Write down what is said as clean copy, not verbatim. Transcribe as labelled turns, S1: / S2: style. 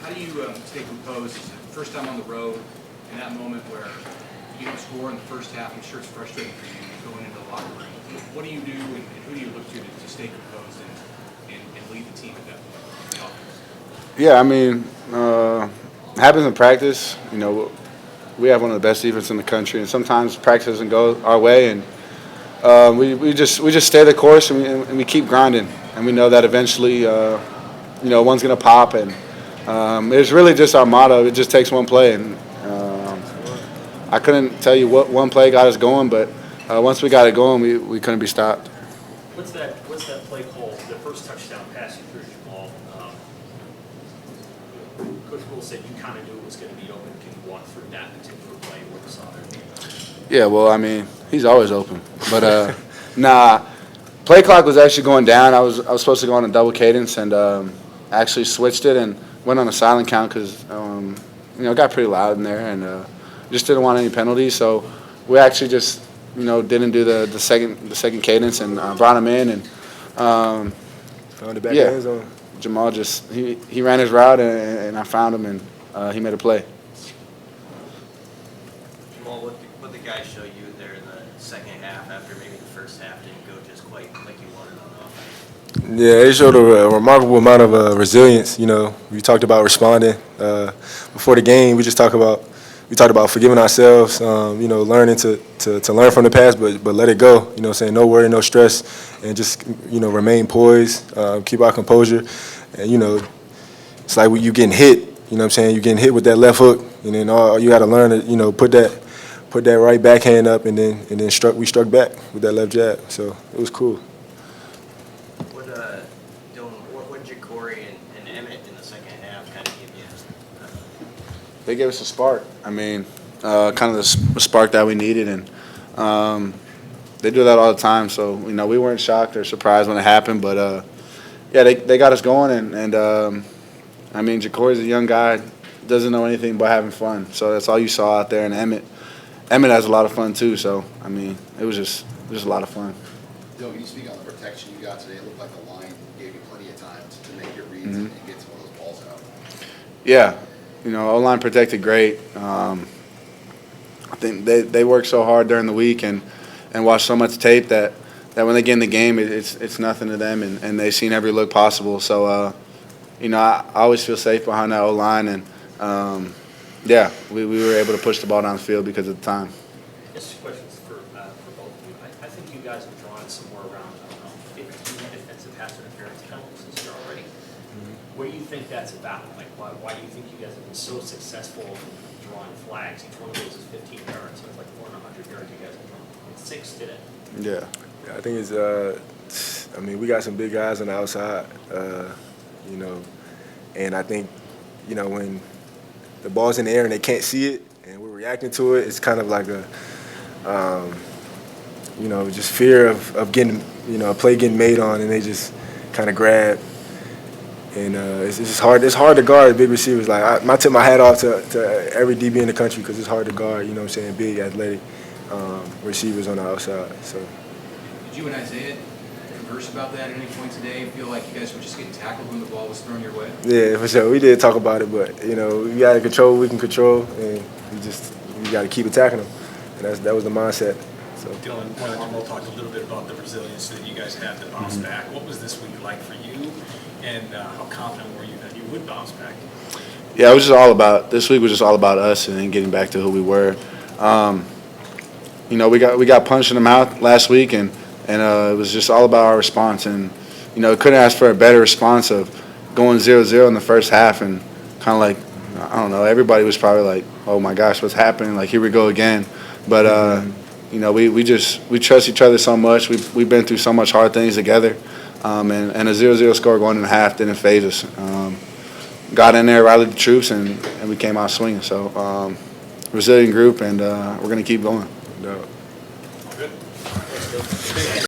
S1: How do you stay composed? It's the first time on the road, in that moment where you don't score in the first half, I'm sure it's frustrating for you going into the locker room. What do you do, and who do you look to stay composed and lead the team at that point?
S2: Yeah, I mean, happens in practice. You know, we have one of the best defenses in the country, and sometimes practice doesn't go our way, and we just stay the course and we keep grinding, and we know that eventually, one's gonna pop, and it's really just our motto. It just takes one play, and I couldn't tell you what one play got us going, but once we got it going, we couldn't be stopped.
S3: What's that play called? The first touchdown pass you threw, Jahmal. Coach Bull said you kind of knew it was going to be open. Can you walk through that particular play? What you saw there?
S2: Yeah, well, I mean, he's always open, but nah. Play clock was actually going down. I was supposed to go on a double cadence, and actually switched it and went on a silent count because it got pretty loud in there, and just didn't want any penalties. So we actually just didn't do the second cadence and brought him in, and
S4: found the back end zone.
S2: Jahmal just he ran his route, and I found him, and he made a play.
S5: Well, what the guys show you there in the second half after maybe the first half didn't go just quite like you wanted on offense?
S4: Yeah, they showed a remarkable amount of resilience. We talked about responding before the game. We talked about forgiving ourselves. Learning to learn from the past, but let it go. Saying no worry, no stress, and just remain poised, keep our composure, and it's like when you getting hit. You're getting hit with that left hook, and then all you got to learn to put that right backhand up, and then we struck back with that left jab. So it was cool.
S5: What did Corey and Emmett in the second half kind of give you?
S2: They gave us a spark. I mean, kind of the spark that we needed, and they do that all the time. So we weren't shocked or surprised when it happened, but they got us going, and I mean, Jacory's a young guy, doesn't know anything but having fun. So that's all you saw out there, and Emmett has a lot of fun too. So I mean, it was just a lot of fun.
S6: Bill, can you speak on the protection you got today? It looked like the line gave you plenty of time to make your reads and get some of those balls out.
S2: Yeah, O-line protected great. I think they work so hard during the week and watch so much tape that when they get in the game, it's nothing to them, and they've seen every look possible. So, I always feel safe behind that O-line, and, we were able to push the ball down the field because of the time.
S3: This question's for both of you. I think you guys have drawn somewhere around 15 defensive pass interference penalties this year already. What do you think that's about? Like, why do you think you guys have been so successful in drawing flags? Each one of those is 15 yards, so it's like more than 100 yards you guys have drawn. It's 6 today.
S2: Yeah.
S4: I think it's, we got some big guys on the outside, and I think, when the ball's in the air and they can't see it and we're reacting to it, it's kind of like just fear of getting, a play getting made on, and they just kind of grab. And it's just hard. It's hard to guard big receivers. Like I tip my hat off to every DB in the country because it's hard to guard. Big athletic receivers on the outside. So.
S1: Did you and Isaiah converse about that at any point today? Feel like you guys were just getting tackled when the ball was thrown your way?
S4: Yeah, for sure. We did talk about it, but we got to control what we can control, and we got to keep attacking them. And that was the mindset. So.
S7: Dylan, Jahmal talked a little bit about the resilience that you guys have to bounce back. What was this week like for you, and how confident were you that you would bounce back?
S2: Yeah, this week was just all about us and then getting back to who we were. We got punched in the mouth last week, and it was just all about our response. And couldn't ask for a better response of going 0-0 in the first half, and kind of like, I don't know, everybody was probably like, oh my gosh, what's happening? Like, here we go again. But we trust each other so much. We've been through so much hard things together, and a 0-0 score going in the half didn't phase us. Got in there, rallied the troops, and we came out swinging. So resilient group, and we're going to keep going.
S4: No.
S7: Good.